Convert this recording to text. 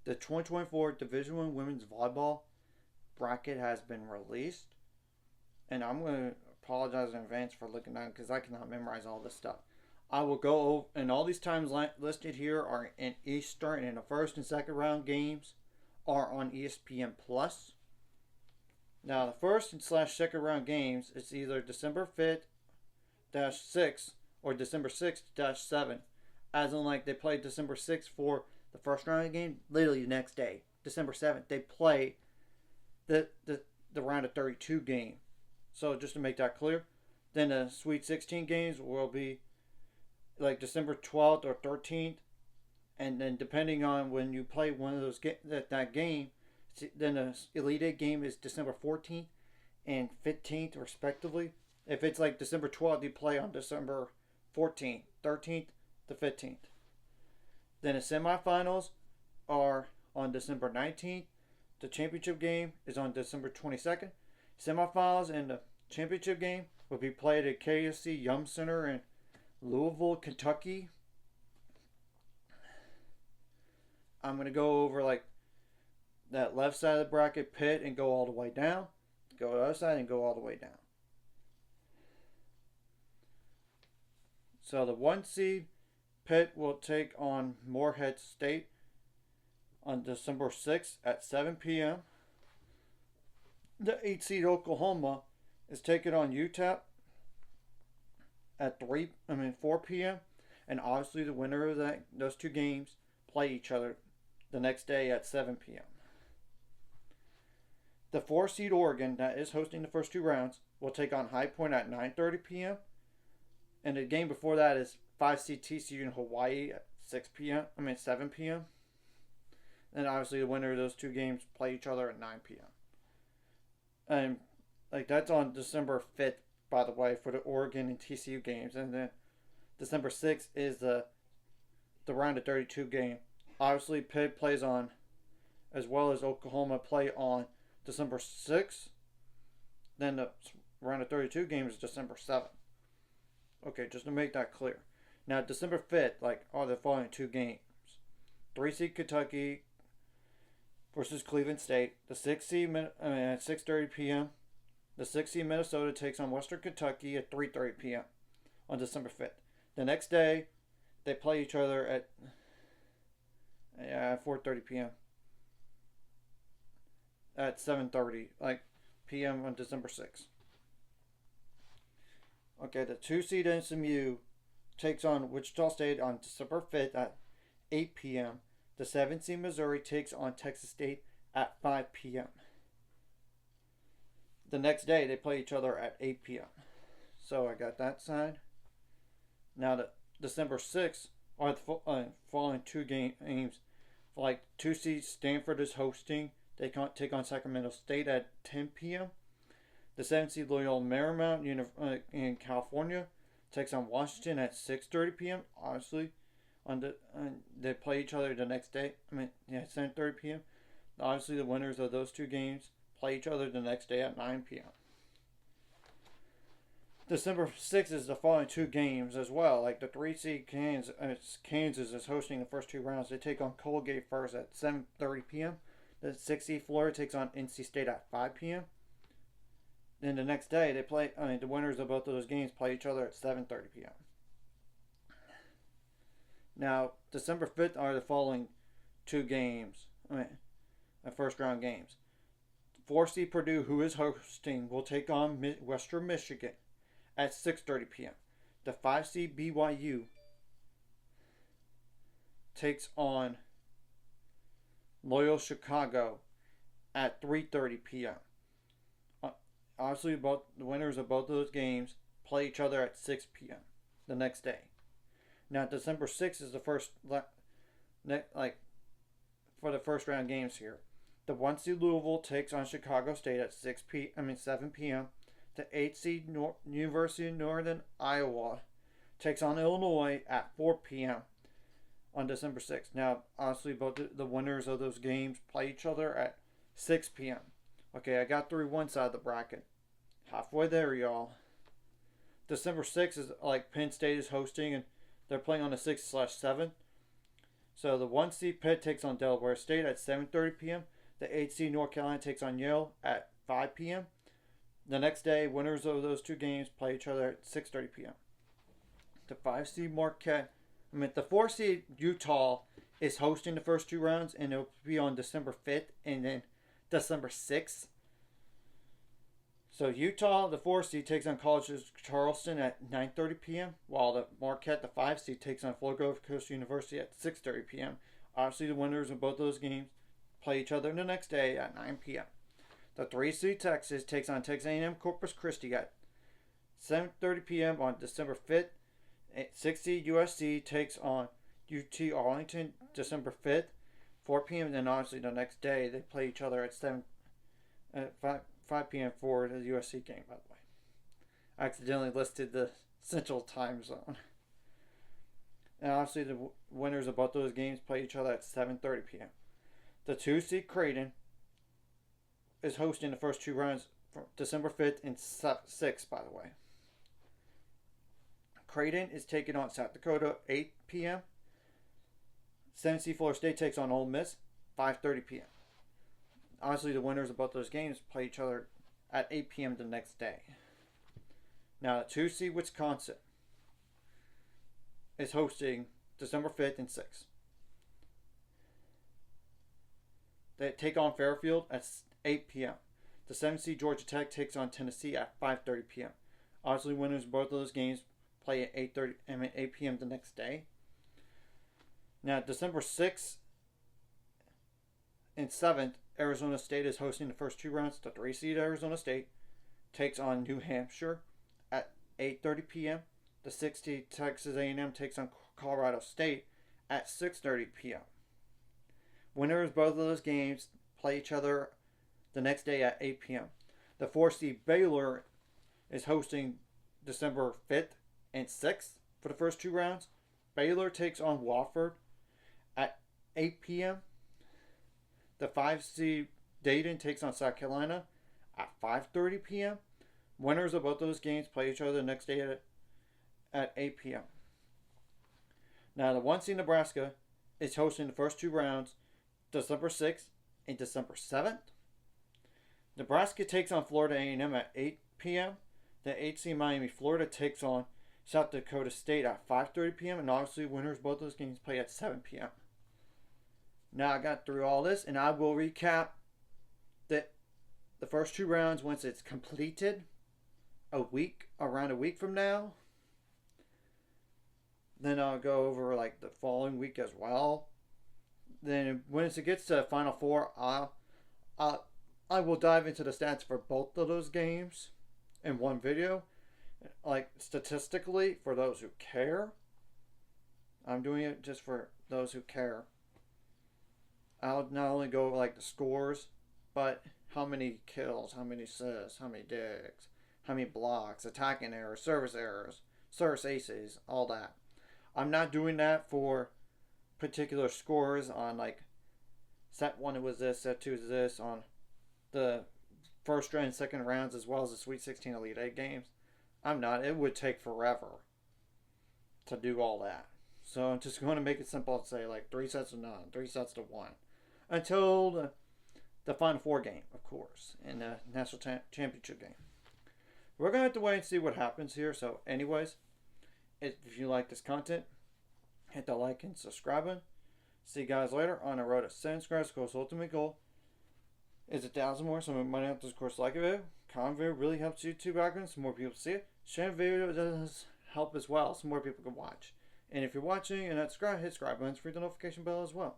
The 2024 Division I Women's Volleyball bracket has been released, and I'm going to apologize in advance for looking at it because I cannot memorize all this stuff. I will go over, and all these times listed here are in Eastern, and the first and second round games are on ESPN Plus. Now, the first and slash second round games, it's either December 5th 6 or December 6th 7. As in, like, they play December 6th for the first round of the game, literally the next day, December 7th, they play the round of 32 game. So, just to make that clear, then the Sweet 16 games will be like December 12th or 13th. And then, depending on when you play one of those that game, then the Elite Eight game is December 14th and 15th, respectively. If it's like December 12th, you play on December 14th, 13th to 15th. Then the semifinals are on December 19th. The championship game is on December 22nd. Semifinals and the championship game will be played at KSC Yum Center in Louisville, Kentucky. I'm going to go over like that left side of the bracket, Pitt, and go all the way down. Go to the other side and go all the way down. So the 1 seed, Pitt, will take on Morehead State on December 6th at 7 p.m. The 8 seed, Oklahoma, is taking on UTEP at 4 p.m. And obviously the winner of those two games play each other the next day at 7 p.m. The 4 seed Oregon, that is hosting the first two rounds, will take on High Point at 9:30 p.m. And the game before that is 5 seed TCU in Hawaii at 7 p.m. And obviously the winner of those two games play each other at 9 p.m. And like that's on December 5th, by the way, for the Oregon and TCU games. And then December 6th is the round of 32 game. Obviously Pitt plays on, as well as Oklahoma play on December 6th. Then the round of 32 game is December 7th. Okay, just to make that clear. Now, December 5th, are the following two games. 3 seed Kentucky versus Cleveland State. The 6 seed at 6:30 p.m. The 6 seed Minnesota takes on Western Kentucky at 3:30 p.m. on December 5th. The next day, they play each other at 4:30 p.m. at 7:30 p.m. on December 6th. Okay, the 2 seed SMU takes on Wichita State on December 5th at 8 p.m. The 7 seed Missouri takes on Texas State at 5 p.m. The next day, they play each other at 8 p.m. So I got that side. Now, the December 6th are the following two games. 2 seed Stanford is hosting. They take on Sacramento State at 10 p.m. The 7 seed Loyola Marymount in California takes on Washington at 6:30 p.m. Obviously, they play each other the next day. 7:30 p.m. Obviously, the winners of those two games play each other the next day at 9 p.m. December 6th is the following two games as well. The 3 seed Kansas is hosting the first two rounds. They take on Colgate first at 7:30 p.m. The 6 seed Florida takes on NC State at 5 p.m. Then the next day, the winners of both of those games play each other at 7:30 p.m. Now, December 5th are the following two games. First round games. 4 seed Purdue, who is hosting, will take on Western Michigan at 6:30 p.m. The 5 seed BYU takes on Loyola Chicago at 3:30 p.m. Obviously, both the winners of both of those games play each other at 6 p.m. the next day. Now, December 6th is the first, for the first round games here. The 1 seed Louisville takes on Chicago State at 7 p.m. The 8 seed University of Northern Iowa takes on Illinois at 4 p.m. on December 6th. Now, obviously, both the winners of those games play each other at 6 p.m. Okay, I got through one side of the bracket. Halfway there, y'all. December 6th is Penn State is hosting, and they're playing on the 6th/7th. So the 1 seed Pitt takes on Delaware State at 7:30 p.m. The 8 seed North Carolina takes on Yale at 5 p.m. The next day, winners of those two games play each other at 6:30 p.m. The 5 seed the 4 seed Utah is hosting the first two rounds, and it'll be on December 5th and then December 6th. So Utah, the 4 seed, takes on College Charleston at 9:30 p.m., while the Marquette, the 5 seed, takes on Florida Gulf Coast University at 6:30 p.m. Obviously, the winners of both those games play each other the next day at 9 p.m. The 3 seed Texas takes on Texas A&M Corpus Christi at 7:30 p.m. on December 5th. 6 seed USC takes on UT Arlington December 5th, 4 p.m. And then obviously the next day they play each other at 5 p.m. for the USC game, by the way. I accidentally listed the Central Time Zone. And obviously the winners of both those games play each other at 7:30 p.m. The 2 seed Creighton is hosting the first two rounds from December 5th and 6th, by the way. Creighton is taking on South Dakota 8 p.m. 7 seed Florida State takes on Ole Miss 5:30 p.m. Honestly, the winners of both those games play each other at 8 p.m. the next day. Now, the 2 seed Wisconsin is hosting December 5th and 6th. They take on Fairfield at 8 p.m. The 7 seed Georgia Tech takes on Tennessee at 5:30 p.m. Obviously, winners of both of those games play at 8 p.m. the next day. Now, December 6th and 7th, Arizona State is hosting the first two rounds. The 3 seed Arizona State takes on New Hampshire at 8:30 p.m. The 6 seed Texas A&M takes on Colorado State at 6:30 p.m. Winners of both of those games play each other the next day at 8 p.m. The 4 seed Baylor is hosting December 5th and 6th for the first two rounds. Baylor takes on Wofford at 8 p.m. The 5 seed Dayton takes on South Carolina at 5:30 p.m. Winners of both those games play each other the next day at 8 p.m. Now, the 1 seed Nebraska is hosting the first two rounds December 6th and December 7th. Nebraska takes on Florida A&M at 8 p.m. The 8 seed Miami, Florida takes on South Dakota State at 5:30 p.m. And obviously, winners of both those games play at 7 p.m. Now I got through all this, and I will recap the first two rounds once it's completed. Around a week from now. Then I'll go over like the following week as well. Then once it gets to Final Four, I will dive into the stats for both of those games in one video. Like statistically, for those who care. I'm doing it just for those who care. I'll not only go over like the scores, but how many kills, how many assists, how many digs, how many blocks, attacking errors, service aces, all that. I'm not doing that for particular scores on like set 1 it was this, set 2 is this, on the first and second rounds as well as the Sweet 16 Elite 8 games. I'm not. It would take forever to do all that. So I'm just going to make it simple and say like 3 sets to none, 3 sets to 1. Until the Final Four game, of course, and the National Championship game. We're going to have to wait and see what happens here. So anyways, if you like this content, hit the like and subscribe button. See you guys later on the road to 7 subscribers. Of course, ultimate goal is 1,000 more. So money out this course, like a video. Comment video really helps YouTube algorithms. So more people see it. Share the video does help as well, so more people can watch. And if you're watching and not subscribed, hit subscribe button. Hit the notification bell as well.